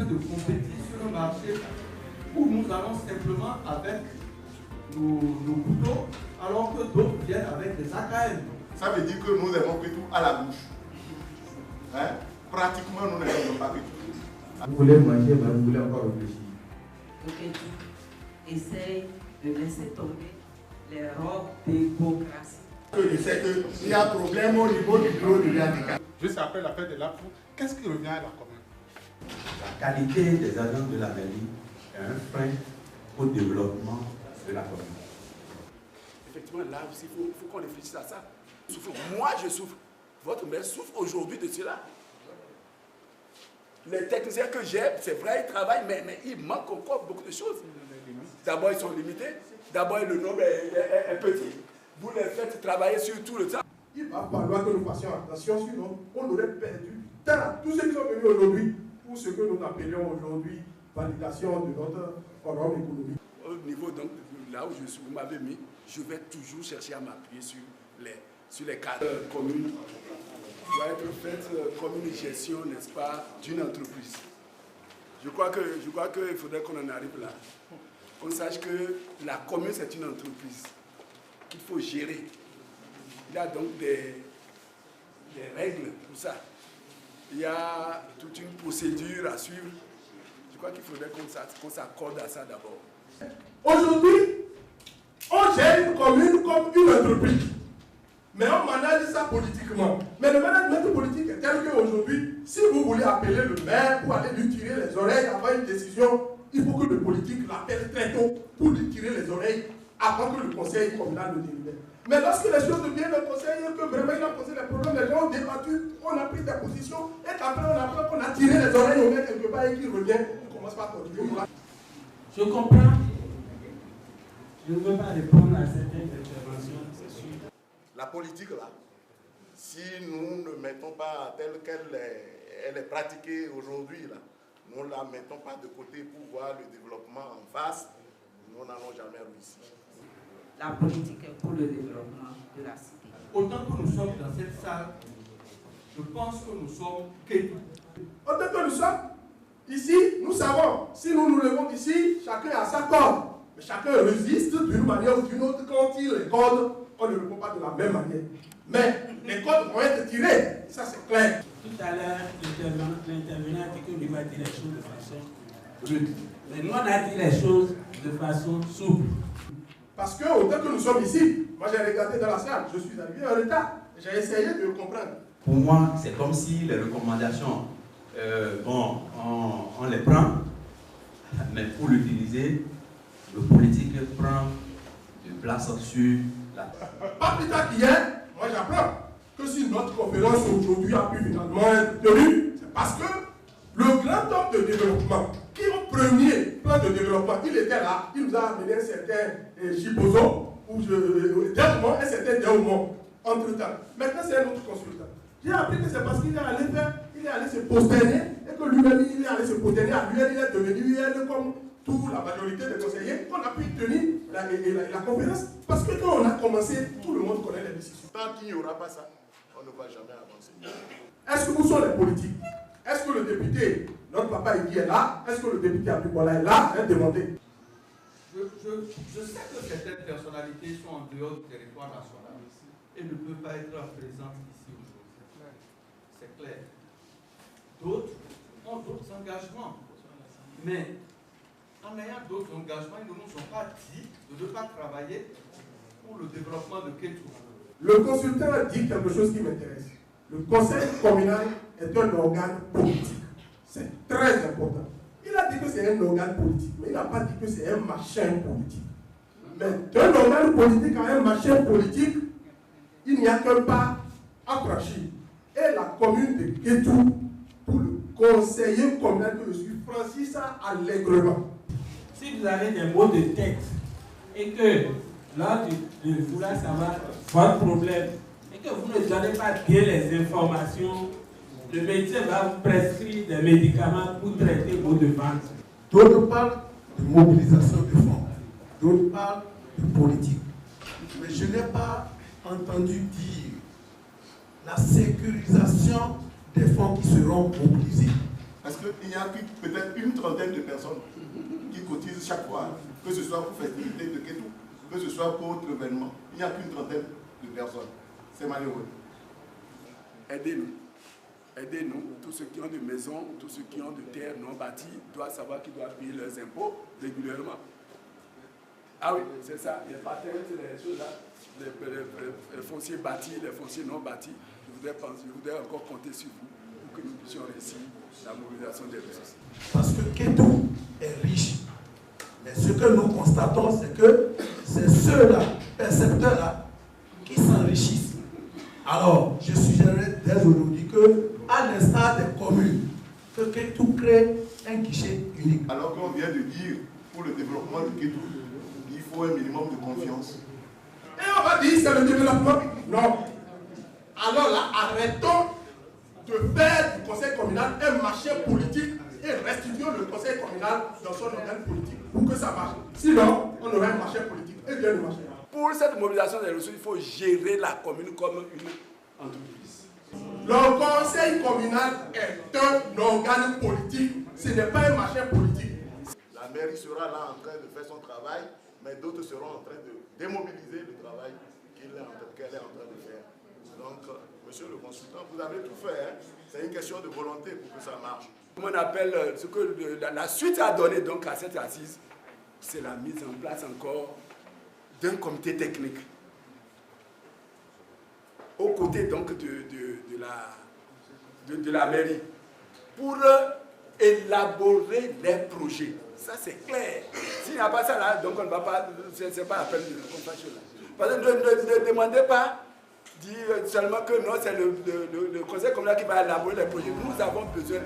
de compétir sur un marché où nous allons simplement avec nos couteaux, alors que d'autres viennent avec des AKM. Ça veut dire que nous avons pris tout à la bouche. Hein? Pratiquement, nous n'avons pas pris tout. Vous voulez manger, mais vous voulez encore réfléchir. Donc, essaye de laisser tomber les robes démocratie. Je sais qu'il y a un problème au niveau du bureau de l'handicap. Juste après la fête de l'APFO, qu'est-ce qui revient à la commune? La qualité des agents de la mairie est un frein au développement de la commune. Effectivement, là aussi, il faut qu'on réfléchisse à ça. Moi, je souffre. Votre mère souffre aujourd'hui de cela. Les techniciens que j'ai, c'est vrai, ils travaillent, mais il manque encore beaucoup de choses. D'abord, ils sont limités. D'abord, le nombre est petit. Vous les faites travailler sur tout le temps. Il va falloir que nous fassions attention, sinon on aurait perdu du temps. Tous ceux qui sont venus aujourd'hui pour ce que nous appelons aujourd'hui validation de notre forum économique. Au niveau donc, là où je suis, vous m'avez mis, je vais toujours chercher à m'appuyer sur les cadres communes. Doit être faite comme une gestion, n'est-ce pas, d'une entreprise. Je crois qu'il faudrait qu'on en arrive là. Qu'on sache que la commune, c'est une entreprise qu'il faut gérer. Il y a donc des règles pour ça. Il y a toute une procédure à suivre. Je crois qu'il faudrait qu'on s'accorde à ça d'abord. Aujourd'hui, on gère une commune comme une entreprise. Mais on manage ça politiquement. Mais le management politique est tel qu'aujourd'hui, si vous voulez appeler le maire pour aller lui tirer les oreilles avant une décision, il faut que le politique l'appelle très tôt pour lui tirer les oreilles avant que le conseil communal le délibère. Mais lorsque les choses deviennent le conseil et que vraiment il a posé les problèmes, les gens ont débattu, on a pris des positions, et qu'après on apprend qu'on a tiré les oreilles au maire quelque part et qu'il revient, on commence par continuer. Je comprends. Je ne veux pas répondre à certaines interventions, c'est sûr. La politique là, si nous ne mettons pas telle qu'elle est pratiquée aujourd'hui là, nous ne la mettons pas de côté pour voir le développement en face, nous n'allons jamais réussir. La politique est pour le développement de la cité. Autant que nous sommes dans cette salle, je pense que nous sommes Kétou. Autant que nous sommes ici, nous savons, si nous nous levons ici, chacun a sa corde. Mais chacun résiste d'une manière ou d'une autre. Quand on tire les cordes, on ne répond pas de la même manière. Mais les cordes vont être tirées, ça c'est clair. Tout à l'heure, l'intervenant a dit que lui va dire les choses de façon rude. Mais nous, on a dit les choses de façon souple. Parce que autant que nous sommes ici, moi j'ai regardé dans la salle, je suis arrivé en retard, j'ai essayé de comprendre. Pour moi, c'est comme si les recommandations, on les prend, mais pour l'utiliser, le politique prend de place sur la... Pas plus tard qu'hier, moi j'apprends que si notre conférence aujourd'hui a pu finalement être tenue, c'est parce que le grand homme de développement, qui au premier plan de développement, il était là, il nous a amené un certain Chibozo, ou un certain Déoumon, entre-temps. Maintenant c'est un autre consultant. J'ai appris que c'est parce qu'il est allé se posterner, et que lui-même il est allé se posterner à lui, il est devenu comme toute la majorité des conseillers, on a pu tenir la conférence, parce que quand on a commencé, tout le monde connaît les décisions. Tant qu'il n'y aura pas ça, on ne va jamais avancer. Est-ce que vous sont les politiques? Est-ce que le député, notre papa Igui est là? Est-ce que le député Abdoukola est là? Est demandé. Je sais que certaines personnalités sont en dehors du territoire national et ne peuvent pas être présentes ici aujourd'hui. C'est clair. D'autres ont d'autres engagements. Mais en ayant d'autres engagements, ils ne nous ont pas dit de ne pas travailler pour le développement de Kétou. Le consultant a dit quelque chose qui m'intéresse. Le conseil communal est un organe politique. C'est très important. Il a dit que c'est un organe politique, mais il n'a pas dit que c'est un machin politique. Mais d'un organe politique à un machin politique, il n'y a qu'un pas à franchir. Et la commune de Kétou, pour le conseiller communal que je suis, franchit ça allègrement. Si vous avez des mots de tête et que lors de vouloir savoir votre problème et que vous ne donnez pas bien les informations, le médecin va vous prescrire des médicaments pour traiter vos demandes. D'autres parlent de mobilisation de fonds, d'autres parlent de politique. Mais je n'ai pas entendu dire la sécurisation des fonds qui seront mobilisés. Parce qu'il n'y a peut-être une trentaine de personnes qui cotisent chaque fois, que ce soit pour festivité de Kétou, que ce soit pour autre événement. Il n'y a qu'une trentaine de personnes. C'est malheureux. Aidez-nous. Aidez-nous. Tous ceux qui ont des maisons, tous ceux qui ont des terres non bâties doivent savoir qu'ils doivent payer leurs impôts régulièrement. Ah oui, c'est ça. Les patentes, les choses là, les fonciers bâtis, les fonciers non bâtis. Je voudrais encore compter sur vous pour que nous puissions réussir la mobilisation des ressources. Parce que Kétou est riche. Mais ce que nous constatons, c'est que c'est ceux-là, percepteurs-là, qui s'enrichissent. Alors, je suggérerais dès aujourd'hui que, à l'instar des communes, que Kétou crée un guichet unique. Alors qu'on vient de dire, pour le développement de Kétou, il faut un minimum de confiance. Et on va dire c'est le développement. Non. Alors là, arrêtons de faire du conseil communal un marché politique et restituons le conseil communal dans son organe politique pour que ça marche. Sinon, on aura un marché politique. Et bien le marché. Pour cette mobilisation des ressources, il faut gérer la commune comme une entreprise. Le conseil communal est un organe politique. Ce n'est pas un marché politique. La mairie sera là en train de faire son travail, mais d'autres seront en train de démobiliser le travail qu'elle est en train de faire. Donc, monsieur le consultant, vous avez tout fait. Hein? C'est une question de volonté pour que ça marche. Comme on appelle ce que la suite a donné donc à cette assise, c'est la mise en place encore d'un comité technique aux côtés donc de la mairie pour élaborer les projets. Ça c'est clair. S'il n'y a pas ça là, donc on ne va pas, c'est pas la peine de compassion là. Parce que ne demandez pas, dire seulement que non, c'est le conseil communal qui va élaborer les projets. Nous avons besoin de